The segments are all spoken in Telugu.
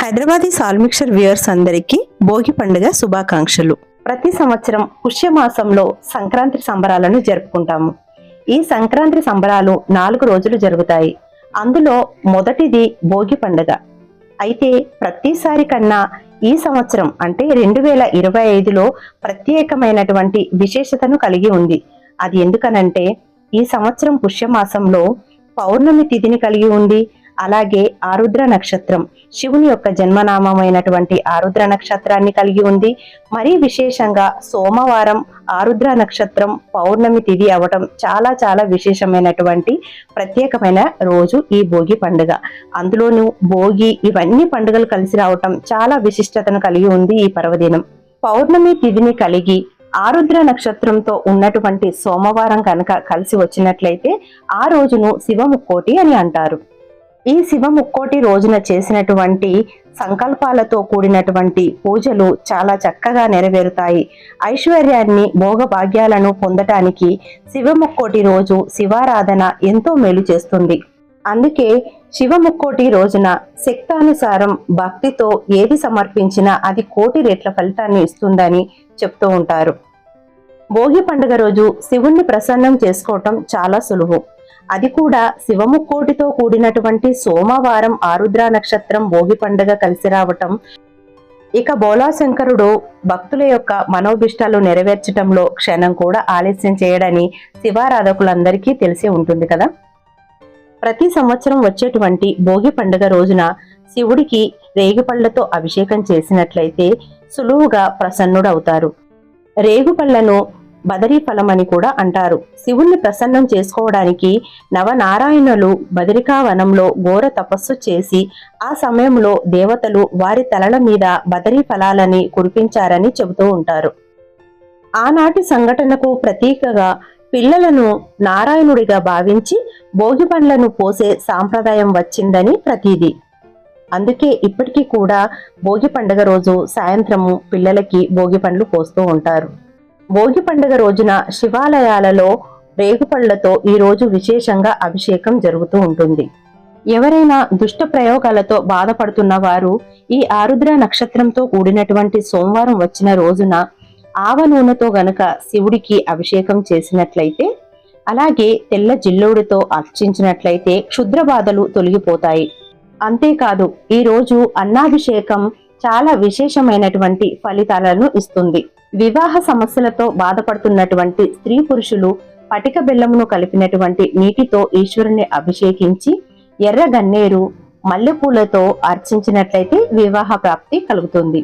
హైదరాబాదీ సాల్మిక్షర్ వ్యూయర్స్ అందరికీ భోగి పండుగ శుభాకాంక్షలు. ప్రతి సంవత్సరం పుష్యమాసంలో సంక్రాంతి సంబరాలను జరుపుకుంటాము. ఈ సంక్రాంతి సంబరాలు 4 రోజులు జరుగుతాయి. అందులో మొదటిది భోగి పండుగ. అయితే ప్రతిసారి కన్నా ఈ సంవత్సరం అంటే 2025లో ప్రత్యేకమైనటువంటి విశేషతను కలిగి ఉంది. అది ఎందుకనంటే ఈ సంవత్సరం పుష్యమాసంలో పౌర్ణమి తిథిని కలిగి ఉంది. అలాగే ఆరుద్ర నక్షత్రం, శివుని యొక్క జన్మనామమైనటువంటి ఆరుద్ర నక్షత్రాన్ని కలిగి ఉంది. మరీ విశేషంగా సోమవారం ఆరుద్ర నక్షత్రం పౌర్ణమి తిథి అవటం చాలా చాలా విశేషమైనటువంటి ప్రత్యేకమైన రోజు ఈ భోగి పండుగ. అందులోనూ భోగి ఇవన్నీ పండుగలు కలిసి రావటం చాలా విశిష్టతను కలిగి ఉంది ఈ పర్వదినం. పౌర్ణమి తిథిని కలిగి ఆరుద్ర నక్షత్రంతో ఉన్నటువంటి సోమవారం కనుక కలిసి వచ్చినట్లయితే ఆ రోజును శివముక్కోటి అని అంటారు. ఈ శివముక్కోటి రోజున చేసినటువంటి సంకల్పాలతో కూడినటువంటి పూజలు చాలా చక్కగా నెరవేరుతాయి. ఐశ్వర్యాన్ని భోగభాగ్యాలను పొందటానికి శివముక్కోటి రోజు శివారాధన ఎంతో మేలు చేస్తుంది. అందుకే శివముక్కోటి రోజున శక్తానుసారం భక్తితో ఏది సమర్పించినా అది 1,000,000 రెట్ల ఫలితాన్ని ఇస్తుందని చెప్తూ ఉంటారు. భోగి పండుగ రోజు శివుణ్ణి ప్రసన్నం చేసుకోవటం చాలా సులువు. అది కూడా శివముక్కోటితో కూడినటువంటి సోమవారం ఆరుద్ర నక్షత్రం భోగి పండుగ కలిసి రావటం. ఇక బోలాశంకరుడు భక్తుల యొక్క మనోభిష్టాలు నెరవేర్చడంలో క్షణం కూడా ఆలస్యం చేయడని శివారాధకులందరికీ తెలిసే ఉంటుంది కదా. ప్రతి సంవత్సరం వచ్చేటువంటి భోగి పండుగ రోజున శివుడికి రేగుపళ్లతో అభిషేకం చేసినట్లయితే సులువుగా ప్రసన్నుడవుతారు. రేగుపళ్లను బదరీ ఫలం అని కూడా అంటారు. శివుణ్ణి ప్రసన్నం చేసుకోవడానికి నవనారాయణులు బదరికా వనంలో ఘోర తపస్సు చేసి ఆ సమయంలో దేవతలు వారి తలల మీద బదరీ ఫలాలని కురిపించారని చెబుతూ ఉంటారు. ఆనాటి సంఘటనకు ప్రతీకగా పిల్లలను నారాయణుడిగా భావించి భోగి పండ్లను పోసే సాంప్రదాయం వచ్చిందని ప్రతీది. అందుకే ఇప్పటికీ కూడా భోగి పండుగ రోజు సాయంత్రము పిల్లలకి భోగి పండ్లు పోస్తూ ఉంటారు. భోగి పండుగ రోజున శివాలయాలలో రేగుపళ్లతో ఈ రోజు విశేషంగా అభిషేకం జరుగుతూ ఉంటుంది. ఎవరైనా దుష్ట ప్రయోగాలతో బాధపడుతున్న వారు ఈ ఆరుద్ర నక్షత్రంతో కూడినటువంటి సోమవారం వచ్చిన రోజున ఆవ నూనెతో గనక శివుడికి అభిషేకం చేసినట్లయితే, అలాగే తెల్ల జిల్లుడితో అర్చించినట్లయితే క్షుద్ర బాధలు తొలగిపోతాయి. అంతేకాదు ఈ రోజు అన్నాభిషేకం చాలా విశేషమైనటువంటి ఫలితాలను ఇస్తుంది. వివాహ సమస్యలతో బాధపడుతున్నటువంటి స్త్రీ పురుషులు పటిక బెల్లమును కలిపినటువంటి నీటితో ఈశ్వరుని అభిషేకించి ఎర్ర గన్నేరు మల్లెపూలతో అర్చించినట్లయితే వివాహ ప్రాప్తి కలుగుతుంది.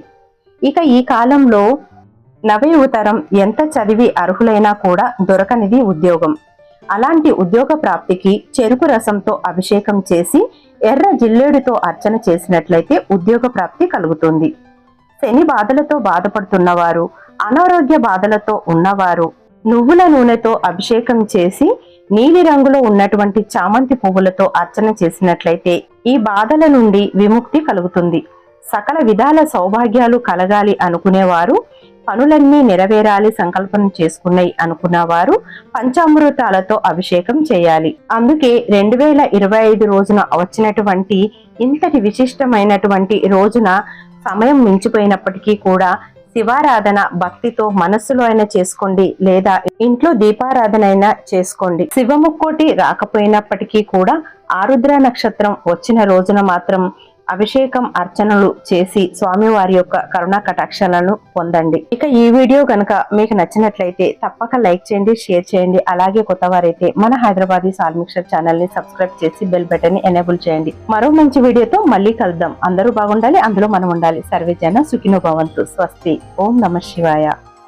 ఇక ఈ కాలంలో నవయువతరం ఎంత చదివి అర్హులైనా కూడా దొరకనిది ఉద్యోగం. అలాంటి ఉద్యోగ ప్రాప్తికి చెరుకు రసంతో అభిషేకం చేసి ఎర్ర జిల్లేడుతో అర్చన చేసినట్లయితే ఉద్యోగ ప్రాప్తి కలుగుతుంది. శని బాధలతో బాధపడుతున్నవారు, అనారోగ్య బాధలతో ఉన్నవారు నువ్వుల నూనెతో అభిషేకం చేసి నీలి రంగులో ఉన్నటువంటి చామంతి పువ్వులతో అర్చన చేసినట్లయితే ఈ బాధల నుండి విముక్తి కలుగుతుంది. సకల విధాల సౌభాగ్యాలు కలగాలి అనుకునేవారు, పనులన్నీ నెరవేరాలి సంకల్పం చేసుకున్నాయి అనుకున్నవారు పంచామృతాలతో అభిషేకం చేయాలి. అందుకే 2025 రోజున వచ్చినటువంటి ఇంతటి విశిష్టమైనటువంటి రోజున సమయం మించిపోయినప్పటికీ కూడా శివారాధన భక్తితో మనస్సులో అయినా చేసుకోండి, లేదా ఇంట్లో దీపారాధన అయినా చేసుకోండి. శివముక్కోటి రాకపోయినప్పటికీ కూడా ఆరుద్ర నక్షత్రం వచ్చిన రోజున మాత్రం అభిషేకం అర్చనలు చేసి స్వామివారి యొక్క కరుణా కటాక్షాలను పొందండి. ఇక ఈ వీడియో కనుక మీకు నచ్చినట్లయితే తప్పక లైక్ చేయండి, షేర్ చేయండి. అలాగే కొత్త వారైతే మన హైదరాబాదీ సాల్మిక్షర్ ఛానల్ ని సబ్స్క్రైబ్ చేసి బెల్ బటన్ ని ఎనేబుల్ చేయండి. మరో మంచి వీడియోతో మళ్ళీ కలుద్దాం. అందరూ బాగుండాలి, అందులో మనం ఉండాలి. సర్వే జన సుఖినో భవంతు. స్వస్తి. ఓం నమః శివాయ.